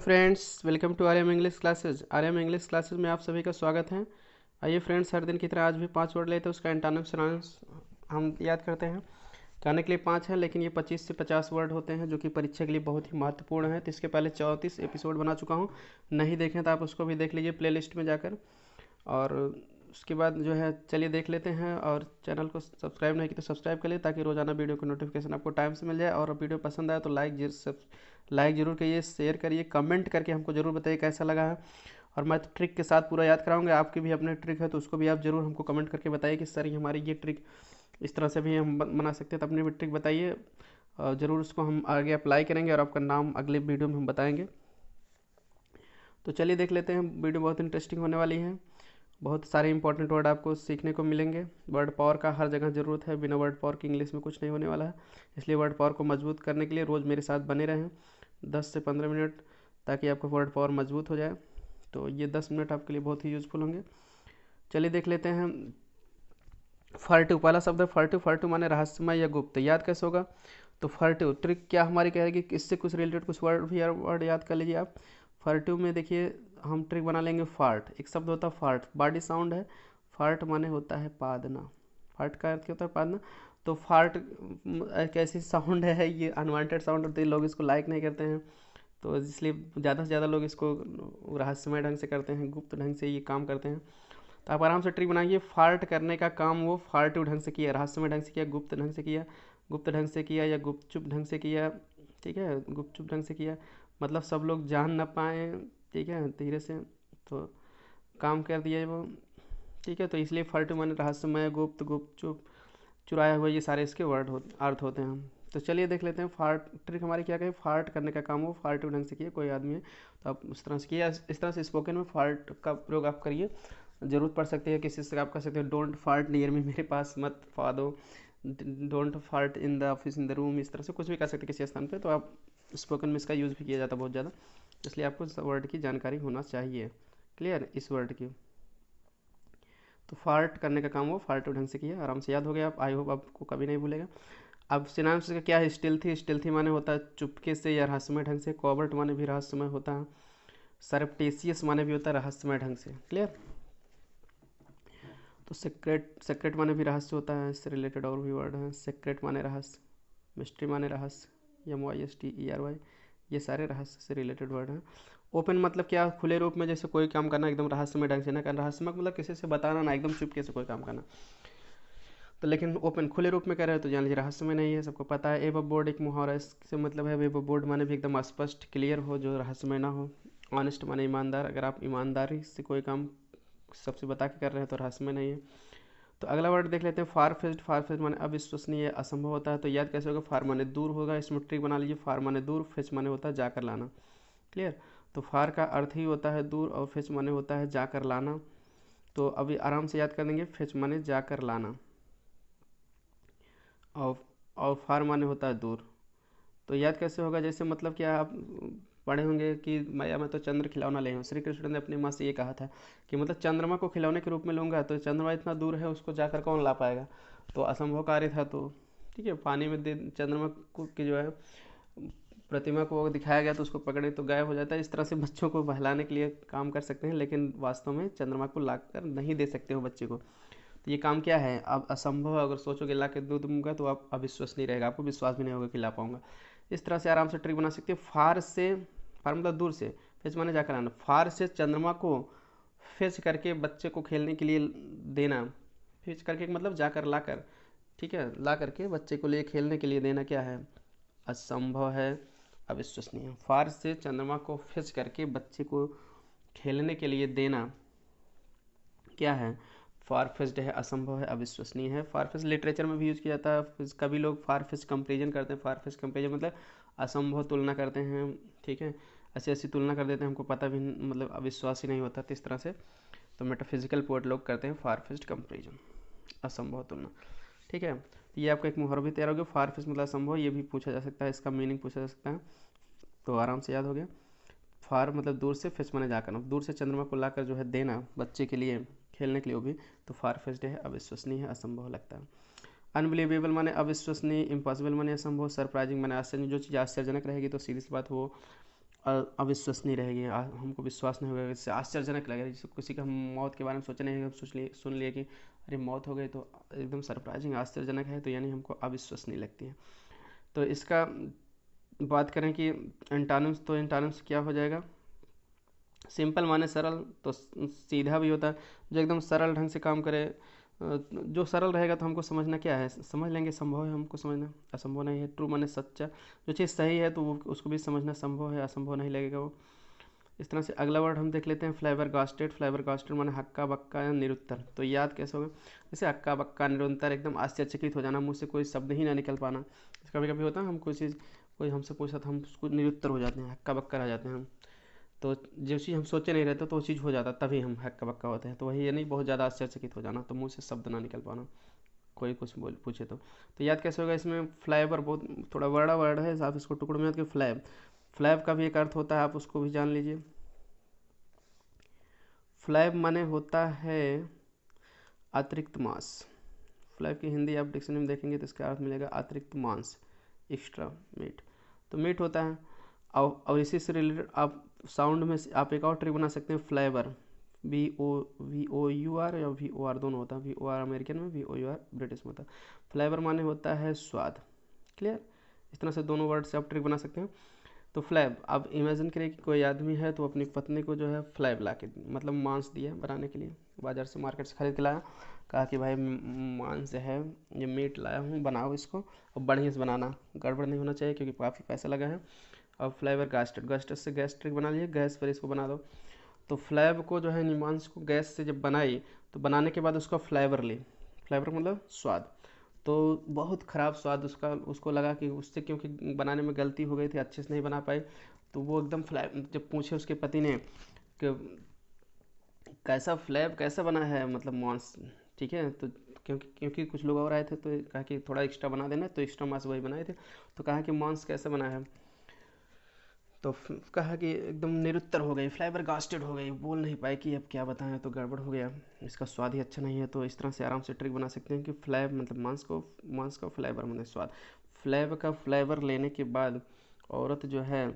Friends, welcome to Aryam English classes. Aryam English classes में आप सभी का स्वागत है। आइए फ्रेंड्स, हर दिन की तरह आज भी 5 वर्ड लेते हैं, उसका एंटोनिम सिनोनिम्स हम याद करते हैं। कहने के लिए 5 है, लेकिन ये 25 से 50 वर्ड होते हैं जो कि परीक्षा के लिए बहुत ही महत्वपूर्ण है। तो इसके पहले 34 एपिसोड बना चुका हूँ, नहीं देखें तो आप उसको भी देख लीजिए प्लेलिस्ट में जाकर। और उसके बाद जो है चलिए देख लेते हैं, और चैनल को सब्सक्राइब नहीं की तो सब्सक्राइब कर लिए ताकि रोज़ाना वीडियो का नोटिफिकेशन आपको टाइम से मिल जाए। और वीडियो पसंद आए तो लाइक जरूर करिए, शेयर करिए, कमेंट करके हमको ज़रूर बताइए कैसा लगा है। और मैं ट्रिक के साथ पूरा याद कराऊंगा, आपकी भी अपने ट्रिक है तो उसको भी आप ज़रूर हमको कमेंट करके बताइए कि सर ये हमारी ये ट्रिक इस तरह से भी हम बना सकते हैं। तो अपनी भी ट्रिक बताइए, ज़रूर उसको हम आगे अप्लाई करेंगे और आपका नाम अगले वीडियो में हम बताएंगे। तो चलिए देख लेते हैं, वीडियो बहुत इंटरेस्टिंग होने वाली है। बहुत सारे इंपॉर्टेंट वर्ड आपको सीखने को मिलेंगे। वर्ड पावर का हर जगह ज़रूरत है, बिना वर्ड पावर की इंग्लिश में कुछ नहीं होने वाला है। इसलिए वर्ड पावर को मजबूत करने के लिए रोज़ मेरे साथ बने रहें 10 से 15 मिनट, ताकि आपका वर्ड पावर मजबूत हो जाए। तो ये 10 मिनट आपके लिए बहुत ही यूज़फुल होंगे। चलिए देख लेते हैं। फर्टिव, पहला शब्द है फर्टिव। फर्टिव माने रहस्यमय या गुप्त। याद कैसे होगा? तो फर्टिव ट्रिक क्या हमारी कहेगी कि इससे कुछ रिलेटेड कुछ वर्ड याद कर लीजिए आप। फर्टिव में देखिए हम ट्रिक बना लेंगे फार्ट। एक शब्द होता है फार्ट, बॉडी साउंड है। फार्ट माने होता है पादना। फार्ट का अर्थ क्या होता है? पादना। तो फार्ट एक ऐसी साउंड है, ये अनवांटेड साउंड होती है, लोग इसको लाइक नहीं करते हैं। तो इसलिए ज़्यादा से ज़्यादा लोग इसको रहस्यमय ढंग से करते हैं, गुप्त ढंग से ये काम करते हैं। तो आप आराम से ट्रिक बनाइए। फार्ट करने का काम वो फार्टिव ढंग से किया, रहस्यमय ढंग से किया, गुप्त ढंग से किया, गुप्त ढंग से किया या गुपचुप ढंग से किया। ठीक है, गुपचुप ढंग से किया मतलब सब लोग जान ना पाए। ठीक है, धीरे से तो काम कर दिया वो। ठीक है, तो इसलिए फर्टिव माने रहस्यमय, गुप्त, गुपचुप, चुराया हुआ, ये सारे इसके अर्थ होते हैं। तो चलिए देख लेते हैं। फार्ट ट्रिक हमारी क्या कहे? फार्ट करने का काम वो फार्टिव ढंग से किया कोई आदमी है तो आप उस तरह से किया। इस तरह से स्पोकन में फार्ट का प्रयोग आप करिए, जरूरत पड़ सकती है किसी से। आप कर सकते हो डोंट फार्ट नियर मी, मेरे पास मत फादो, don't fart in the office in the room, इस तरह से कुछ भी कर सकते किसी स्थान पे। तो आप स्पोकन में इसका यूज़ भी किया जाता है बहुत ज़्यादा, इसलिए आपको इस वर्ड की जानकारी होना चाहिए। क्लियर इस वर्ड की? तो फार्ट करने का काम वो फार्टिव ढंग से किया, आराम से याद हो गया। आप आई होप आपको कभी नहीं भूलेगा। अब सिनोनिम्स का क्या है? स्टिल्थी। स्टिल्थी माने होता है चुपके से या रहस्यमय ढंग से। कॉवर्ट माने भी रहस्यमय होता है। सरप्टेशियस माने भी होता है रहस्यमय ढंग से। क्लियर? तो सेक्रेट, सेक्रेट माने भी रहस्य होता है, इससे रिलेटेड और भी वर्ड हैं। सेक्रेट माने रहस्य, मिस्ट्री माने रहस्य, MYSTERY, ये सारे रहस्य से रिलेटेड वर्ड हैं। ओपन मतलब क्या? खुले रूप में जैसे कोई काम करना एकदम रहस्यमय ढंग से ना करना। रहस्यमय मतलब किसी से बताना ना, एकदम चुपके से कोई काम करना। तो लेकिन ओपन खुले रूप में कह रहे हो तो जान लीजिए रहस्यमय नहीं है, सबको पता है। एब बोर्ड एक मुहावरा, इससे मतलब है एब बोर्ड माने भी एकदम स्पष्ट क्लियर हो, जो रहस्यमय ना हो। ऑनेस्ट माने ईमानदार, अगर आप ईमानदारी से कोई काम सबसे बता के कर रहे हैं तो रहस्यमय नहीं है। तो अगला वर्ड देख लेते हैं फार फेस्ट। फार फेस्ट माने अविश्वसनीय, असंभव होता है। तो याद कैसे होगा? फार माने दूर होगा, इसमें ट्रिक बना लीजिए। फार माने दूर, फेच माने होता है जाकर लाना। क्लियर? तो फार का अर्थ ही होता है दूर, और फेच माने होता है जाकर लाना। तो अभी आराम से याद कर देंगे। फेच माने जाकर लाना, और फार माने होता है दूर। तो याद कैसे होगा? जैसे मतलब क्या आप पढ़े होंगे कि मैं तो चंद्र खिलौना ले हूँ। श्री कृष्ण ने अपनी माँ से ये कहा था कि मतलब चंद्रमा को खिलौने के रूप में लूँगा, तो चंद्रमा इतना दूर है, उसको जाकर कौन ला पाएगा? तो असंभव कार्य था। तो ठीक है, पानी में दे चंद्रमा को की जो है प्रतिमा को दिखाया गया, तो उसको पकड़े तो गायब हो जाता है। इस तरह से बच्चों को बहलाने के लिए काम कर सकते हैं, लेकिन वास्तव में चंद्रमा को ला कर नहीं दे सकते हो बच्चे को। तो ये काम क्या है? अब असंभव अगर सोचोगे ला के दो दूंगा तो आप अविश्वसनीय रहेगा, आपको विश्वास भी नहीं होगा कि ला पाऊंगा। इस तरह से आराम से ट्रिक बना सकते हो। फार से, फार मतलब दूर से, फेच माने जाकर आना। फार से चंद्रमा को फेच करके बच्चे को खेलने के लिए देना। फेच करके मतलब जाकर ला कर। ठीक है, ला करके बच्चे को लिए खेलने के लिए देना क्या है? असंभव है, अविश्वसनीय। फार से चंद्रमा को फेच करके बच्चे को खेलने के लिए देना क्या है? फारफेस्ड है, असंभव है, अविश्वसनीय है। फारफेस्ड लिटरेचर में भी यूज किया जाता है। कभी लोग फारफेस्ड कंपेरिजन करते हैं। फारफेस्ड कंपेरिजन मतलब असंभव तुलना करते हैं। ठीक है, ऐसी ऐसी तुलना कर देते हैं, हमको पता भी मतलब अविश्वास ही नहीं होता। तो इस तरह से तो मेटाफिजिकल पोएट लोग करते हैं फारफेस्ड कंपेरिजन, असंभव तुलना। ठीक है, तो ये आपका एक मुहावरा भी तैयार हो गया। फारफेस्ड मतलब असंभव, ये भी पूछा जा सकता है, इसका मीनिंग पूछा जा सकता है, तो आराम से याद हो गया। फार मतलब दूर से, फेच माने जाकर, दूर से चंद्रमा को लाकर जो है देना बच्चे के लिए खेलने के लिए, वो भी तो फार फेस्ड है, अविश्वसनीय है, असंभव लगता है। अनबिलीवेबल माने अविश्वसनीय, इम्पॉसिबल माने असंभव, सरप्राइजिंग माने आश्चर्य, जो चीज़ आश्चर्यजनक रहेगी तो सीधी सी बात वो अविश्वसनीय रहेगी, हमको विश्वास नहीं होगा, इससे आश्चर्यजनक लगेगा। जैसे किसी का हम मौत के बारे में सोचे नहीं, हम सुन लिए कि अरे मौत हो गई, तो एकदम सरप्राइजिंग आश्चर्यजनक है, तो यानी हमको अविश्वसनीय लगती है। तो इसका बात करें कि एंटानिम्स, तो एंटानिम्स क्या हो जाएगा? सिंपल माने सरल, तो सीधा भी होता है, जो एकदम सरल ढंग से काम करे। जो सरल रहेगा तो हमको समझना क्या है, समझ लेंगे, संभव है हमको समझना, असंभव नहीं है। ट्रू माने सच्चा, जो चीज़ सही है तो वो उसको भी समझना संभव है, असंभव नहीं लगेगा वो। इस तरह से अगला वर्ड हम देख लेते हैं, फ्लेवर गास्टेड। फ्लेवर गास्टेड माने हक्का बक्का या निरुत्तर। तो याद कैसे होगा? जैसे हक्का बक्का निरुत्तर, एकदम आश्चर्यचकित हो जाना, मुँह से कोई शब्द ही ना निकल पाना। कभी कभी होता है हम कोई चीज़, कोई हमसे पूछा तो हम उसको निरुत्तर हो जाते हैं, हक्का बक्का रह जाते हैं हम। तो जो चीज़ हम सोचे नहीं रहते तो वो चीज़ हो जाता, तभी हम हक्का बक्का होते हैं। तो वही, ये नहीं बहुत ज़्यादा आश्चर्यचकित हो जाना, तो मुँह से शब्द ना निकल पाना, कोई कुछ बोल पूछे तो याद कैसे होगा? इसमें फ्लेवर बहुत थोड़ा बड़ा वर्ड है, आप इसको टुकड़ों में याद कि फ्लैब। फ्लैब का भी एक अर्थ होता है, आप उसको भी जान लीजिए। फ्लैब माने होता है अतिरिक्त मांस। फ्लैब की हिंदी आप डिक्शनरी में देखेंगे तो इसका अर्थ मिलेगा अतिरिक्त मांस, एक्स्ट्रा मीट। तो मीट होता है। और इसी से रिलेटेड आप साउंड में आप एक और ट्रिक बना सकते हैं, फ्लेवर। VOUR या VOR दोनों होता है। VOR अमेरिकन में, VOUR ब्रिटिश में होता है। फ्लेवर माने होता है स्वाद। क्लियर? इस तरह से दोनों वर्ड से आप ट्रिक बना सकते हैं। तो फ्लैब, आप इमेजिन करिए कि कोई आदमी है तो अपनी पत्नी को जो है फ्लैब ला के, मतलब मांस दिया बनाने के लिए, बाज़ार से मार्केट से खरीद के लाया, कहा कि भाई मांस है, ये मीट लाया हूँ, बनाओ इसको और बढ़िया से बनाना, गड़बड़ नहीं होना चाहिए क्योंकि काफ़ी पैसा लगा है। और फ्लेवर गास्टेड, गास्टेड से गैस्ट्रिक बना लिए, गैस पर इसको बना दो। तो फ्लैब को जो है मांस को गैस से जब बनाई, तो बनाने के बाद उसका फ्लेवर ली। फ्लेवर मतलब स्वाद। तो बहुत ख़राब स्वाद उसका, उसको लगा कि उससे, क्योंकि बनाने में गलती हो गई थी, अच्छे से नहीं बना पाई। तो वो एकदम फ्लैब, जब पूछे उसके पति ने कि कैसा फ्लैब कैसा बना है, मतलब मांस, ठीक है, तो क्योंकि कुछ लोग और आए थे तो कहा कि थोड़ा एक्स्ट्रा बना देना, तो एक्स्ट्रा मांस वही बनाए थे। तो कहा कि मांस कैसा बना है, तो कहा कि एकदम निरुत्तर हो गई, फ्लेवर गास्टेड हो गई, बोल नहीं पाई कि अब क्या बताएं, तो गड़बड़ हो गया, इसका स्वाद ही अच्छा नहीं है। तो इस तरह से आराम से ट्रिक बना सकते हैं कि फ्लेव मतलब मांस का फ्लेवर मतलब स्वाद। फ्लेवर का फ्लेवर लेने के बाद औरत जो है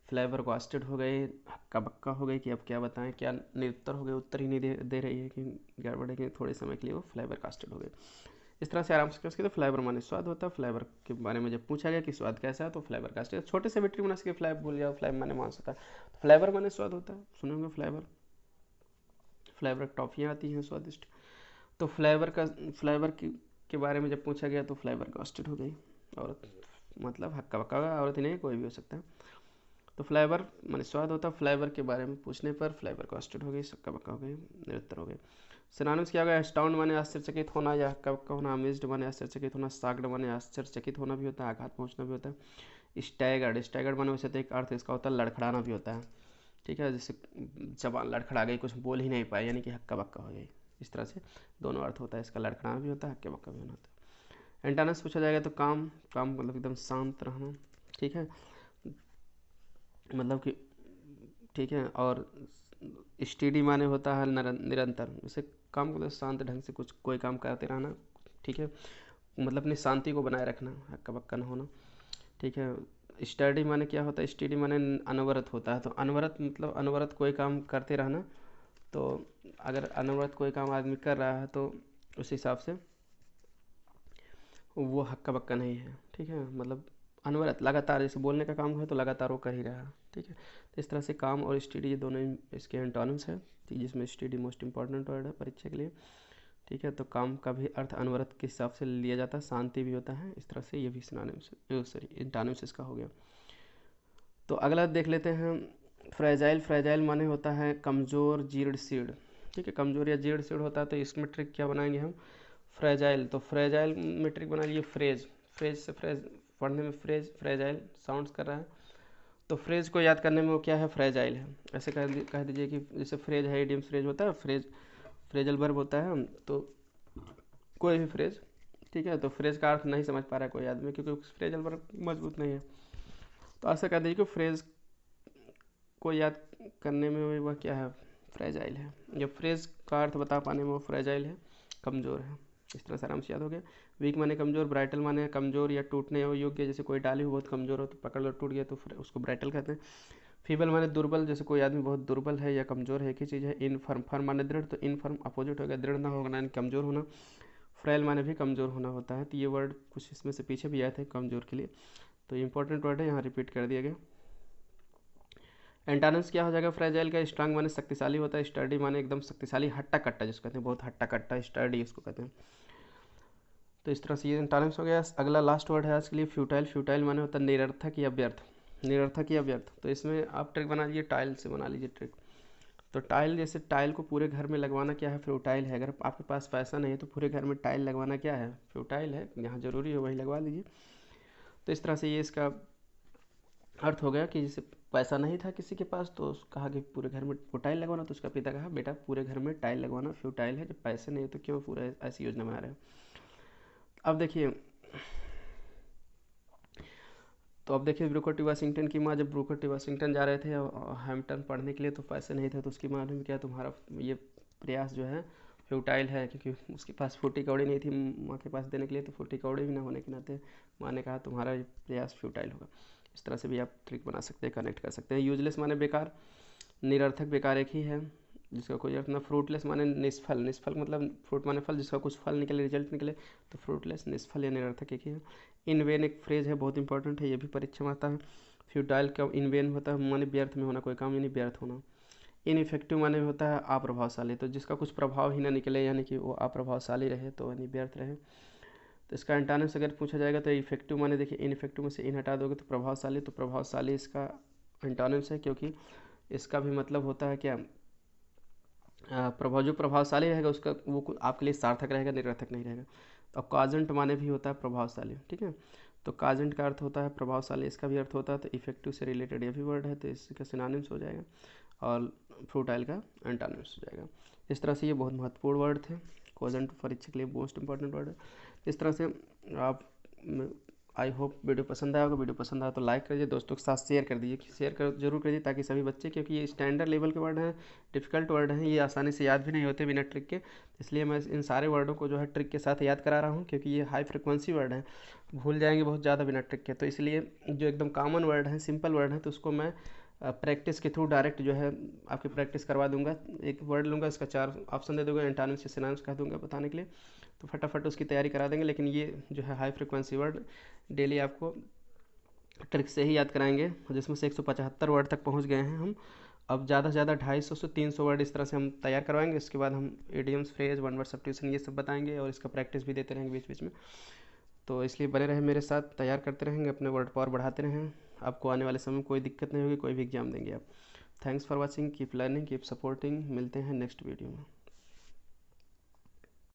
फ्लेवर गास्टेड हो गई, हक्का बक्का हो गई कि अब क्या बताएं, क्या निरुत्तर हो गई, उत्तर ही नहीं दे रही है कि गड़बड़ है, कि थोड़े समय के लिए वो फ्लेवर गास्टेड हो गई। इस तरह से आराम से कर सकते, तो फ्लेवर माने स्वाद होता है। फ्लेवर के बारे में जब पूछा गया कि स्वाद कैसा है, तो फ्लेवर का स्टेज, छोटे से भी ट्रिक बना सके, फ्लेवर भूल जाओ, फ्लेवर माने मांस होता है, तो फ्लेवर माने स्वाद होता है, सुने होंगे फ्लेवर। फ्लेवर टॉफियाँ आती हैं स्वादिष्ट। तो फ्लेवर के बारे में जब पूछा गया तो फ्लेवर कास्टेड हो गई औरत, मतलब हक्का बक्का होगा, औरत ही नहीं कोई भी हो सकता है। तो फ्लेवर माने स्वाद होता है, फ्लेवर के बारे में पूछने पर फ्लेवर कास्टेड हो गई, हक्का बक्का हो गई, निरुत्तर हो गई। सिनोनिम्स क्या होगा? एस्टाउंड माने आश्चर्यचकित होना या हक्का बक्का होना, अमेज्ड माने आश्चर्यचकित होना, शॉक्ड माने आश्चर्यचकित होना भी होता है, आघात पहुंचना भी होता है। स्टैगर्ड माने वैसे तो एक अर्थ इसका होता है लड़खड़ाना भी होता है, ठीक है, जैसे जबान लड़खड़ा गई, कुछ बोल ही नहीं पाए, यानी कि हक्का बक्का हो गई। इस तरह से दोनों अर्थ होता है इसका, लड़खड़ाना भी होता है, हक्का बक्का भी होना होता है। एंटानस पूछा जाएगा तो काम, काम मतलब एकदम शांत रहना, ठीक है, मतलब कि ठीक है। और स्टेडी माने होता है निरंतर, जैसे काम को मतलब शांत ढंग से कुछ कोई काम करते रहना, ठीक है, मतलब अपनी शांति को बनाए रखना, हक्का बक्का ना होना, ठीक है। स्टडी माने क्या होता है? स्टडी माने अनवरत होता है, तो अनवरत मतलब अनवरत कोई काम करते रहना। तो अगर अनवरत कोई काम आदमी कर रहा है तो उस हिसाब से वो हक्का बक्का नहीं है, ठीक है, मतलब अनवरत लगातार, जैसे बोलने का काम है तो लगातार वो कर ही रहा है, ठीक है। तो इस तरह से काम और स्टडी ये दोनों इसके एंटोनिम्स है, जिसमें स्टडी मोस्ट इंपॉर्टेंट वर्ड है परीक्षा के लिए, ठीक है। तो काम का भी अर्थ अनवरत के हिसाब से लिया जाता है, शांति भी होता है, इस तरह से ये भी सिनोनिम्स, सॉरी एंटोनिम्स इसका हो गया। तो अगला देख लेते हैं, फ्रेजाइल। फ्रेजाइल माने होता है कमज़ोर, जीर्ण शीर्ण, ठीक है, कमज़ोर या जीर्ण शीर्ण होता है। तो इसमें ट्रिक क्या बनाएंगे हम? फ्रेजाइल, तो फ्रेजाइल में ट्रिक बना लिए फ्रेज, फ्रेज से फ्रेज पढ़ने में फ्रेज, फ्रेजाइल साउंड्स कर रहा है, तो फ्रेज को याद करने में वो क्या है? फ्रेजाइल है। ऐसे कह दीजिए कि जैसे फ्रेज है, इडियम फ्रेज होता है, फ्रेज फ्रेजल वर्ब होता है, तो कोई भी फ्रेज, ठीक है। तो फ्रेज का अर्थ नहीं समझ पा रहा है कोई आदमी, क्योंकि फ्रेजल वर्ब मजबूत नहीं है, तो ऐसा कह दीजिए कि फ्रेज को याद करने में वह क्या है? फ्रेजाइल है। जब फ्रेज का अर्थ बता पाने में वो फ्रेजाइल है, कमज़ोर है। इस तरह से आराम से याद हो गया। वीक माने कमज़ोर, ब्राइटल माने कमज़ोर या टूटने योग्य, जैसे कोई डाली हो बहुत कमज़ोर हो तो पकड़ लो टूट गया तो फिर उसको ब्राइटल कहते हैं। फीबल माने दुर्बल, जैसे कोई आदमी बहुत दुर्बल है या कमज़ोर है, एक ही चीज़ है। इनफर्म, फर्म माने दृढ़, तो इनफर्म अपोजिट हो गया, दृढ़ ना होना यानी कमज़ोर होना। फ्रेल माने भी कमज़ोर होना होता है। तो ये वर्ड कुछ इसमें से पीछे भी आए थे कमज़ोर के लिए, तो इंपॉर्टेंट वर्ड है, यहाँ रिपीट कर दिया गया। एंटानम्स क्या हो जाएगा फ्रेजाइल का? स्ट्रांग माने शक्तिशाली होता है, स्टर्डी माने एकदम शक्तिशाली, हट्टा कट्टा जिसको कहते हैं, बहुत हट्टा कट्टा, स्टर्डी इसको कहते हैं। तो इस तरह से ये एंटानम्स हो गया। अगला लास्ट वर्ड है आज के लिए फ्यूटाइल। फ्यूटाइल माने होता है निरर्थक या व्यर्थ, निरर्थक या व्यर्थ। तो इसमें आप ट्रिक बना लीजिए, टाइल से बना लीजिए ट्रिक। तो टाइल, जैसे टाइल को पूरे घर में लगवाना क्या है? फ्यूटाइल है। अगर आपके पास पैसा नहीं है तो पूरे घर में टाइल लगवाना क्या है? फ्यूटाइल है। यहाँ ज़रूरी है वही लगवा लीजिए। तो इस तरह से ये इसका अर्थ हो गया कि जैसे पैसा नहीं था किसी के पास तो कहा कि पूरे घर में वो टाइल लगवाना, तो उसका पिता कहा बेटा पूरे घर में टाइल लगवाना फ्यूटाइल है, जब पैसे नहीं है तो क्यों पूरा ऐसी योजना बना रहे हो। अब देखिए, तो अब देखिए ब्रूकर टी वाशिंगटन की माँ, जब ब्रूकर टी वाशिंगटन जा रहे थे हैम्पटन पढ़ने के लिए, तो पैसे नहीं थे, तो उसकी माँ ने क्या, तुम्हारा ये प्रयास जो है फ्यूटाइल है, क्योंकि उसके पास फूटी कौड़ी नहीं थी माँ के पास देने के लिए, तो फूटी कौड़ी भी ना होने के नाते माँ ने कहा तुम्हारा ये प्रयास फ्यूटाइल होगा। इस तरह से भी आप ट्रिक बना सकते हैं, कनेक्ट कर सकते हैं। यूजलेस माने बेकार, निरर्थक बेकार एक ही है जिसका कोई अर्थ ना। फ्रूटलेस माने निष्फल, निष्फल मतलब फ्रूट माने फल, जिसका कुछ फल निकले, रिजल्ट निकले, तो फ्रूटलेस निष्फल या निरर्थक एक ही है। इन वेन एक फ्रेज है, बहुत इंपॉर्टेंट है, ये भी परीक्षा में आता है। फ्यूटाइल का इन वेन होता है माने व्यर्थ में होना, कोई काम यानी व्यर्थ होना। इनइफेक्टिव माने होता है अप्रभावशाली, तो जिसका कुछ प्रभाव ही ना निकले यानी कि वो अप्रभावशाली रहे, तो यानी व्यर्थ रहे। तो इसका एंटानिम्स अगर पूछा जाएगा तो इफेक्टिव माने, देखिए इनइफेक्टिव में से इन हटा दोगे तो प्रभावशाली, तो प्रभावशाली इसका एंटानिम्स है, क्योंकि इसका भी मतलब होता है क्या, प्रभाव, जो प्रभावशाली रहेगा उसका वो आपके लिए सार्थक रहेगा, निरर्थक नहीं रहेगा। तो अब काजेंट माने भी होता है प्रभावशाली, ठीक है। तो काजेंट का अर्थ होता है प्रभावशाली, इसका भी अर्थ होता है, तो इफेक्टिव से रिलेटेड ये भी वर्ड है, तो इसका सिनोनिम्स हो जाएगा, और फ्रूटाइल का एंटानिम्स हो जाएगा। इस तरह से ये बहुत महत्वपूर्ण वर्ड थे, काजेंट परीक्षा के लिए मोस्ट इंपॉर्टेंट वर्ड है। इस तरह से आप, आई होप वीडियो पसंद आया होगा। वीडियो पसंद आया तो लाइक करिए, दोस्तों के साथ शेयर कर दीजिए, शेयर कर जरूर करिए, ताकि सभी बच्चे, क्योंकि ये स्टैंडर्ड लेवल के वर्ड हैं, डिफ़िकल्ट वर्ड हैं, ये आसानी से याद भी नहीं होते बिना ट्रिक के, इसलिए मैं इन सारे वर्डों को जो है ट्रिक के साथ याद करा रहा हूँ, क्योंकि ये हाई फ्रिक्वेंसी वर्ड हैं, भूल जाएंगे बहुत ज़्यादा बिना ट्रिक के। तो इसलिए जो एकदम कॉमन वर्ड हैं, सिंपल वर्ड हैं, तो उसको मैं प्रैक्टिस के थ्रू डायरेक्ट जो है आपकी प्रैक्टिस करवा दूंगा। एक वर्ड लूँगा, इसका 4 ऑप्शन दे दूँगा, एंटानिम्स या सिनोनिम्स कह दूँगा बताने के लिए, तो फटाफट उसकी तैयारी करा देंगे। लेकिन ये जो है हाई फ्रिक्वेंसी वर्ड डेली आपको ट्रिक से ही याद कराएंगे, जिसमें से 175 वर्ड तक पहुंच गए हैं हम। अब ज़्यादा से ज़्यादा 250 से 300 वर्ड इस तरह से हम तैयार करवाएंगे। इसके बाद हम idioms, phrase, one word substitution ये सब बताएंगे, और इसका प्रैक्टिस भी देते रहेंगे बीच बीच में। तो इसलिए बने रहें मेरे साथ, तैयार करते रहेंगे, अपने वर्ड पावर बढ़ाते रहें। आपको आने वाले समय में कोई दिक्कत नहीं होगी, कोई भी एग्जाम देंगे आप। Thanks for watching, keep learning, keep supporting. मिलते हैं नेक्स्ट वीडियो में।